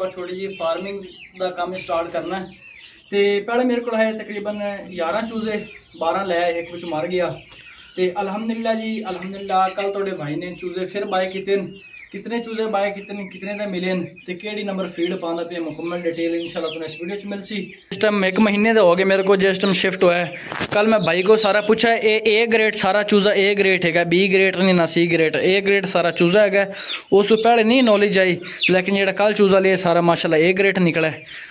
छोटी जी फार्मिंग का काम स्टार्ट करना है। तो पहले मेरे को है तकरीबन 11 चूजे 12 लै एक विच मर गया। तो अलहमदुलिल्लाह जी अलहमदुलिल्लाह कल थोड़े भाई ने चूजे फिर बाय किते, कितने चूजे बाय कितने कितने दे मिले तो केड़ी नंबर फीड पाँदा पे मुकम्मल डिटेल इंशाल्लाह तुम इस वीडियो च मिल सी। इस टाइम 1 महीने का हो गया मेरे को जिस टाइम शिफ्ट हुआ है। कल मैं भाई को सारा पूछा ए ग्रेड सारा चूजा ए ग्रेड है, बी ग्रेड नहीं ना सी ग्रेड, ए ग्रेड सारा चूजा है। उस पहले नहीं नॉलेज आई लेकिन जो कल चूजा लिया सारा माशाल्लाह ए ग्रेड निकला है।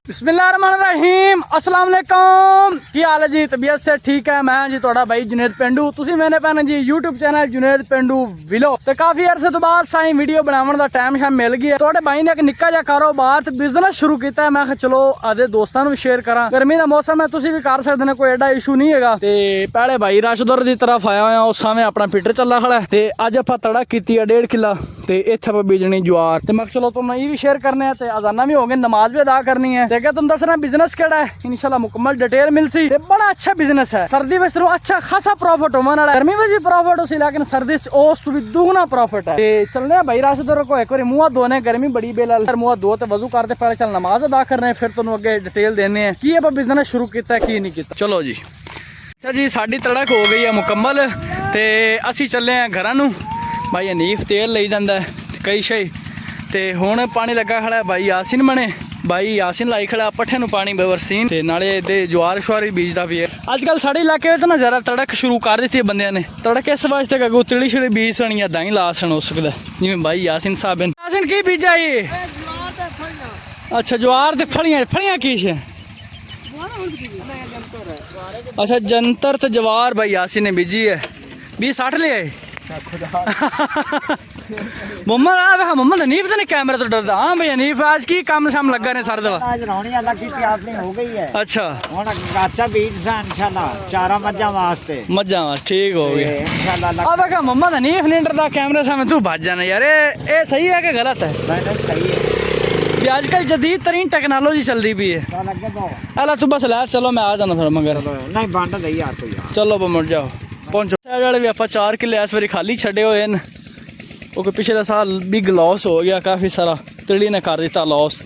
बिस्मिल्लाहिर्रहमानिर्रहीम अस्सलाम वालेकुम, की हाल है जी? तबीयत से ठीक है? मैं जी थोड़ा भाई जुनेद पेंडू, तुसी मैंने पैना जी यूट्यूब चैनल जुनेद पेंडू विलो। तो काफ़ी अरसे तो बाद साई वीडियो बनाने का टाइम शाम मिल गया। थोड़े भाई ने एक निक्का जिहा कारोबार ते बिजनेस शुरू किया है। मैं चलो आधे दोस्तों भी शेयर करा। गर्मी का मौसम है, तुसी भी कर सकते हैं, कोई एडा इशू नहीं है। तो पहले भाई राशदुर की तरफ आया हुआ, उस समय अपना पीटर चला खड़ा है। तो अज आप तड़ा की 1.5 किला तो इतने बीजनी ज्वार। तो मैं चलो तुम ये भी शेयर करने हैं। तो अजाना भी हो गए, नमाज भी अदा करनी है। क्या तुम दसना बिजनेस केड़ा है, इंशाल्लाह मुकम्मल डिटेल मिल सी। बड़ा अच्छा बिजनेस है, सर्दी में अच्छा खासा प्रॉफिट होने वाला है। गर्मी में भी प्रॉफिट हो सी लेकिन सर्दी उस भी दुगना प्रॉफिट है। चलने भाई राशदुर को एक बार मुँह धोने, गर्मी बड़ी बेलाल मुँह धो तो वजू करते पहले चल नमाज अदा करने, फिर तुम अगे डिटेल देने हैं कि बिजनेस शुरू किया की नहीं किया। चलो जी। अच्छा जी साड़ी तड़क हो गई है मुकम्मल। तो असी चले हैं घर नूं। भाई हनीफ तेल ले जाता है कई शे। तो हुण पानी लगा खड़ा है भाई यासिन बने, भाई यासिन लाई खड़ा पट्ठे नूं पानी बरसीन। ते नाले दे ज्वार शुआर भी बीजदा भी है। अजकल साढ़े इलाके में ना ज़रा तड़क शुरू कर दी बंद ने। तड़क इस वास्ते कि अगों तिड़ी छिड़ी बीज सन या दाई ला सन हो सकता जिवें भाई यासिन साहब। यासिन की बीजा ये? अच्छा ज्वार ते फलियां, फलियां की है? अच्छा जंतर तो जवार भाई यासिन ने बीजी है। 20-60 ले आए मोहम्मद आ मोहम्मद हनीफ तो नहीं कैमरे तो डरदा। हाँ भाई हनीफ आज की काम शाम लगा ने सारे दवा आज रौनी अलग की आपने हो गई है। अच्छा हुन अच्छा बीज सा इंशाल्लाह चारा मज्जा वास्ते मज्जा ठीक हो गया इंशाल्लाह। अब देखा मोहम्मद हनीफ नहीं डरदा कैमरे सामने, तू भाग जाना यार। ये सही है कि गलत है? नहीं सही है, ये आजकल जदीद तरीन टेक्नोलॉजी चलती भी है। अला तू बस लै चलो मैं आ जाना थोड़ा मगर नहीं बंद नहीं यार तो यार चलो मुड़ जाओ पहुंचो। वाले भी आप 4 किले इस बारी खाली छड़े हुए हैं क्योंकि पिछले साल बिग लॉस हो गया, काफ़ी सारा तिड़ी ने कर दिता लॉस।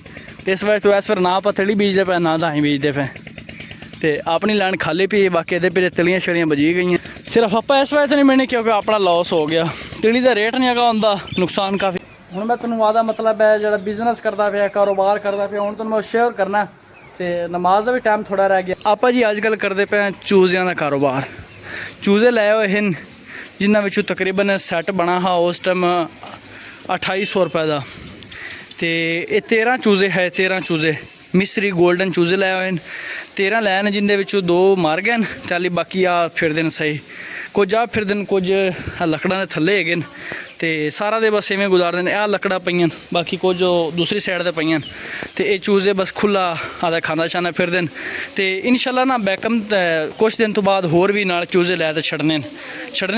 तो इस वजह तो इस बार ना आप तिड़ी बीजते पे ना दाही बीजते पे। तो अपनी लैंड खाली पी बाकी एदे पे तिलियां छड़ियां बजी गई। सिर्फ आप इस वजह तो नहीं मिलनी क्योंकि अपना लॉस हो गया, तिड़ी का रेट नहीं है होंदा, नुकसान काफ़ी। हूँ मैं तेन वादा मतलब है जो बिजनेस करता पे कारोबार करता पे, हूँ तेन मैं शेयर करना। तो नमाज का भी टाइम थोड़ा रह गया। आप जी अजकल करते पे चूज़ियां का कारोबार। चूज़े लाए हुए हैं जिन्हों में तकरीबन सैट बना हा उस टाइम 2800 रुपये का। तो ये 13 चूज़े है, 13 चूज़े मिस्री गोल्डन चूज़े लाए हुए हैं। 13 लाए हैं जिन्हें 2 मार गए, चाली बाकी आ फिर दिन सही कुछ आ फिर दिन कुछ लकड़ा के थले है। तो सारा दे बस इवें गुजार दें। आ लकड़ा पईयां बाकी कुछ जो दूसरी साइड से पईयां। तो ये चूज़े बस खुला आधा खाना छाना फिर दिन। तो इंशाल्लाह ना बैकम कुछ दिन तो बाद होर भी नाल चूज़े लै छड़ने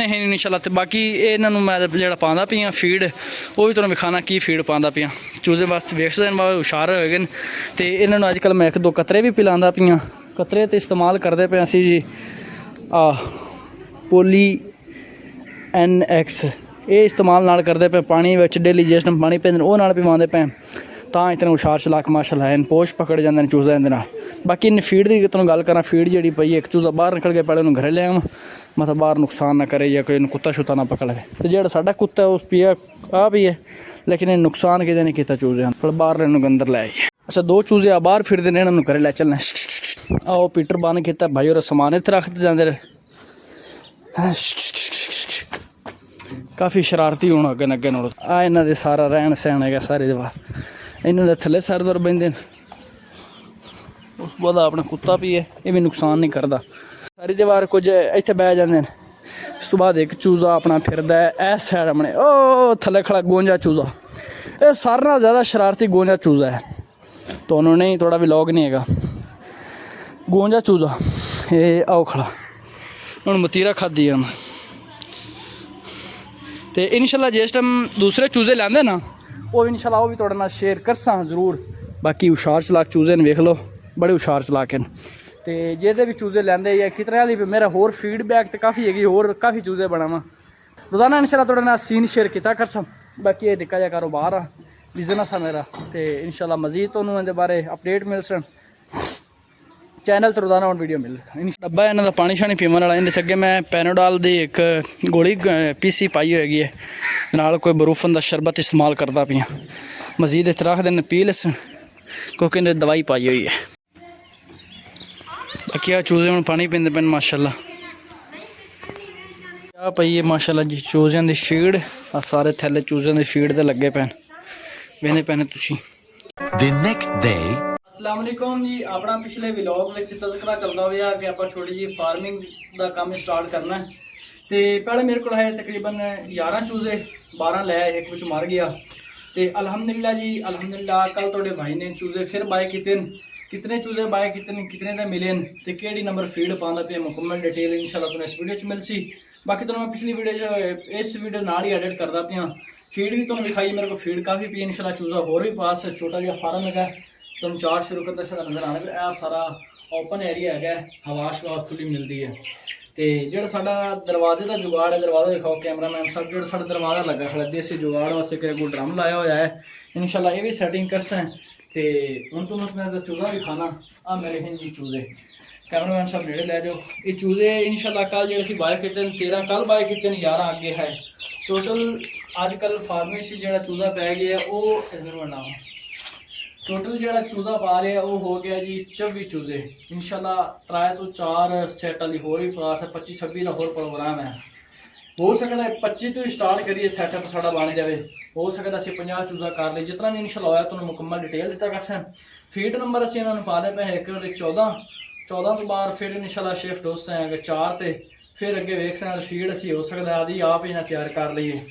हैं इंशाल्लाह। तो बाकी इन्होंने मैं जो पाँदा पियाँ फीड वो भी तुहानूं विखाना की फीड पाँदा पियाँ। चूज़े बस वेखते हैं हुशार हो गए। तो इन्होंने अजकल मैं 1-2 कतरे भी पिलांदा पियाँ। कतरे तो इस्तेमाल करते पे असी जी पोली NX ये इस्तेमाल नाल करते पे पानी डेली जिस टाइम पानी पीते वो नाल पिवाते पे। तो इतने हुशार चलाक माशाल्लाह हैं, पोश पकड़ जाते हैं चूज़ा इन्हें। बाकी इन फीड की तुम गल करा, फीड जी पई एक चूज़ा बाहर निकल गया पहले घरे ले आवा मतलब बाहर नुकसान ना करे या कोई कुत्ता शुत्ता ना पकड़ ले। तो जो साडा कुत्ता है उस पिया आ भी है लेकिन इन नुकसान कितने नहीं किया चूज़े फिर बाहर अंदर लै आइए। अच्छा 2 चूज़े आ बाहर फिरते हैं, इन्होंने घरे लै चलना। आओ पीटर बंद किया भाई और समान इतने रखते जाते काफ़ी शरारती होना अगे अगे नोड़। आ इन्हों के सारा रहन सहन है सारे दीवार इन्होंने थले सर दर बहते उस बाद अपना कुत्ता भी है, ये भी नुकसान नहीं करता। सारी दीवार कुछ इतने बह जाते हैं। इस तो बाद एक चूज़ा अपना फिरदा है इस साइड अपने ओ थले खड़ा गोंजा चूज़ा। ये सारे नाल ज़्यादा शरारती गोंजा चूज़ा है। तो उन्होंने ही थोड़ा भी लॉग नहीं है गोंजा चूज़ा। ये आओ खड़ा हूँ मतीरा खाधी है। तो इंशाल्लाह जिस टाइम दूसरे चूज़े लैंदे ना वो इंशाल्लाह वो भी थोड़े नाल शेयर करसा जरूर। बाकी हुशार चलाक चूज़े ने वेख लो, बड़े हुशार चलाक हैं। तो जेदे भी चूज़े लैंदे या कितने वाली मेरा होर फीडबैक तो काफ़ी है, होर काफ़ी चूज़े बनावा रोज़ाना इंशाल्लाह थोड़े नाल सीन शेयर किया करसा। बाकी ये निक्का जिहा कारोबार आ ਬਿਜ਼ਨਸ ਆ ਮੇਰਾ ਤੇ ਇਨਸ਼ਾਅੱਲਾ ਮਜ਼ੀਦ ਤੁਹਾਨੂੰ ਇਹਦੇ ਬਾਰੇ ਅਪਡੇਟ ਮਿਲ ਸਨ ਚੈਨਲ ਤੇ ਰੋਜ਼ਾਨਾ ਹੁਣ ਵੀਡੀਓ ਮਿਲ ਡੱਬਾ ਇਹਨਾਂ ਦਾ ਪਾਣੀ ਸ਼ਾਣੀ ਪੀਵਣ ਵਾਲਾ ਇਹਦੇ 'ਚ ਅੱਗੇ ਮੈਂ ਪੈਨੋਡਾਲ ਦੀ ਇੱਕ ਗੋਲੀ ਪੀਸੀ ਪਾਈ ਹੋਏਗੀ ਹੈ ਨਾਲ ਕੋਈ ਬਰੂਫਨ ਦਾ ਸ਼ਰਬਤ ਇਸਤੇਮਾਲ ਕਰਦਾ ਪਿਆ ਮਜ਼ੀਦ ਇਸ ਰੱਖ ਦੇਣ ਪੀ ਲਸਣ ਕਿਉਂਕਿ ਇਹਨੇ ਦਵਾਈ ਪਾਈ ਹੋਈ ਹੈ ਬਾਕੀ ਆ ਚੂਜ਼ੇ ਹੁਣ ਪਾਣੀ ਪੀਂਦੇ ਪਏ ਮਾਸ਼ਾਅੱਲਾ ਆ ਪਈ ਹੈ ਮਾਸ਼ਾਅੱਲਾ ਜੀ ਚੂਜ਼ਿਆਂ ਦੀ ਸ਼ੀੜ ਆ ਸਾਰੇ ਥੱਲੇ ਚੂਜ਼ਿਆਂ ਦੀ ਸ਼ੀੜ ਤੇ ਲੱਗੇ ਪੈਣ ਵੇਨੇ ਪੈਣੇ ਤੁਸੀਂ The next day. अस्सलाम वालेकुम जी अपना पिछले व्लॉग में तज़किरा चलता होया कि आप छोटी जी फार्मिंग का काम स्टार्ट करना है तो पहले मेरे को है तकरीबन 11 चूजे 12 लै एक विच मर गया तो अल्हम्दुलिल्लाह जी अल्हम्दुलिल्लाह कल थोड़े भाई ने चूजे फिर बाय कितने चूजे बाय कितने दे मिले तो केड़ी नंबर फीड पाना पे मुकम्मल डिटेल इंशाल्लाह तुहानू इस वीडियो मिल सी बाकी तो मैं पिछली वीडियो इस वीडियो नाल ही एडिट करता पिया फीड भी तुहानू दिखाई मेरे को फीड काफ़ी पी इंशाल्लाह चूजा होर भी पास छोटा जिहा फार्म है तुम चार शुरू करते सारा नज़र आना भी यह सारा ओपन एरिया है हवा शवा खुली मिलती है तो जो साडा दरवाजे का जुगाड़ है दरवाज़ा दिखाओ कैमरामैन सब जो साडा दरवाज़ा लगा खड़ा देसी जुगाड़ वास्ते कोई ड्रम लाया हुआ है इंशाल्लाह ये भी सैटिंग करसा है तो हूँ तुम उसमें चूज़ा भी खाना आ मेरे हैं जी चूज़े कैमरामैन सब नेड़े लै जाओ ये चूज़े इंशाल्लाह कल जो असीं बाय किए 13 कल बाय किए 11 अगे है टोटल अजकल फार्मिंग से जो चूज़ा पै गया वो इधर बनाओ टोटल जो चूज़ा पा रहे हैं वो हो गया जी 24 चूज़े इंशाल्लाह 3 तो 4 सैट वाली होर भी पास है 25-26 का होर प्रोग्राम है हो सकता है 25 तो स्टार्ट करिए सैटअप साड़ा बन जाए हो सकता है 50 चूज़ा कर लिए जितना भी इंशाल्लाह होया तो मुकम्मल डिटेल दिता कर फीड नंबर असीं इन्होंने पा दे पे एक 14 तो बाद फिर इंशाल्लाह शिफ्ट हो अगर 4 ते फिर अगे वेख सकते फीड असीं हो सकता आदि आप ही ना तैयार कर लीए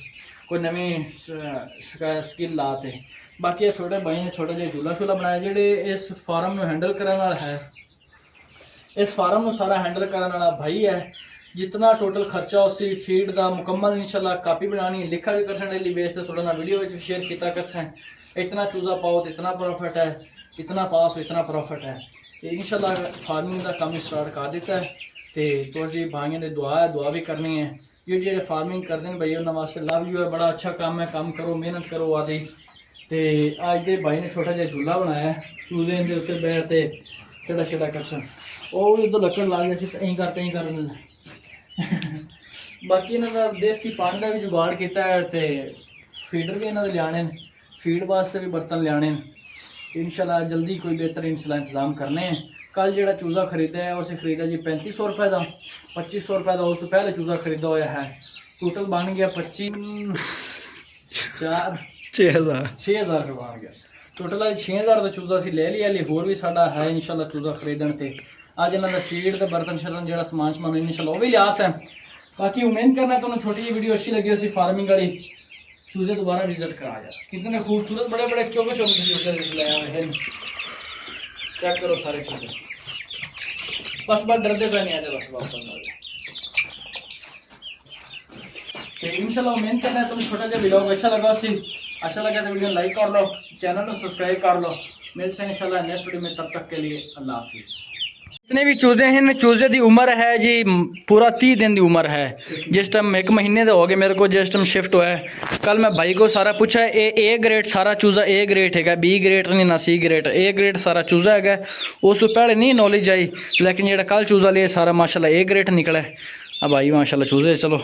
कोई नवी स्किल लाते बाकी ये छोटे भाई ने छोटा जिहा झूला शूला बनाया जेडे इस फार्म में हैंडल करने वाला है इस फार्म में सारा हैंडल करने वाला भाई है जितना टोटल खर्चा उसी फीड का मुकम्मल इंशाल्लाह कापी बनानी लिखा भी कर डेली बेस थोड़ा ना वीडियो में शेयर किया कर इतना चूज़ा पाओ तो इतना प्रॉफिट है इतना पास हो इतना प्रॉफिट है तो इंशाल्लाह फार्मिंग का काम स्टार्ट कर दिता है तो जी भाइयों ने दुआ भी करनी है ये जो फार्मिंग करते हैं भाई उन्होंने वास्ते लव यू है बड़ा अच्छा काम है काम करो मेहनत करो आदि तो अज दे भाई ने छोटा जिहा झूला बनाया चूजे के उत्ते बैठते छेड़ा छेड़ा करसन वो भी उधर लकड़ ला गया कर बाकी इन्हों का देसी पानी का भी जुगाड़ किया है तो फीडर भी इन्होंने लियाने फीड वास्ते भी बर्तन लियाने इंशाल्लाह जल्दी कोई बेहतर इंतजाम करने हैं कल जो चूज़ा खरीदा है उसे खरीदा जी 3500 रुपये का 2500 रुपये का उस तो पहले चूज़ा खरीदा हुआ है टोटल बन गया 6,000 रुपये बन गया टोटल अज 6,000 का चूज़ा असीं ले लिया होर भी साडा है इंशाल्लाह चूज़ा खरीदण ते अज इन्हां दा फीड ते बर्तन शर्तन जो समान इंशाल्लाह वो भी लियास है बाकी उम्मीद करना तुहानूं छोटी जी वीडियो अच्छी लगी उसी फार्मिंग वाली चूज़े दोबारा विजिट करा यार कितने खूबसूरत बड़े बड़े चौके चूज़े लाए हुए हैं चेक करो सारे चूज़े बस डरते पे नहीं आते बस वापस तो इंशाल्लाह उम्मीद करना है तुम छोटा जिहा व्लॉग अच्छा लगा तो वीडियो लाइक कर लो चैनल को सब्सक्राइब कर लो मिलते हैं इंशाल्लाह नेक्स्ट वीडियो में तब तक के लिए अल्लाह हाफिज़ जितने भी चूजे हैं चूजे की उम्र है जी पूरा 30 दिन की उम्र है जिस टाइम 1 महीने का हो गया मेरे को जिस टाइम शिफ्ट हुआ है कल मैं भाई को सारा पूछा ए ग्रेड सारा चूज़ा ए ग्रेड है बी ग्रेड नहीं ना सी ग्रेड ए ग्रेड सारा चूज़ा है उस तो पहले नहीं नॉलेज आई लेकिन जो कल चूज़ा लिया सारा माशाल्लाह ए ग्रेड निकला है अब भाई माशाल्लाह चूज़े चलो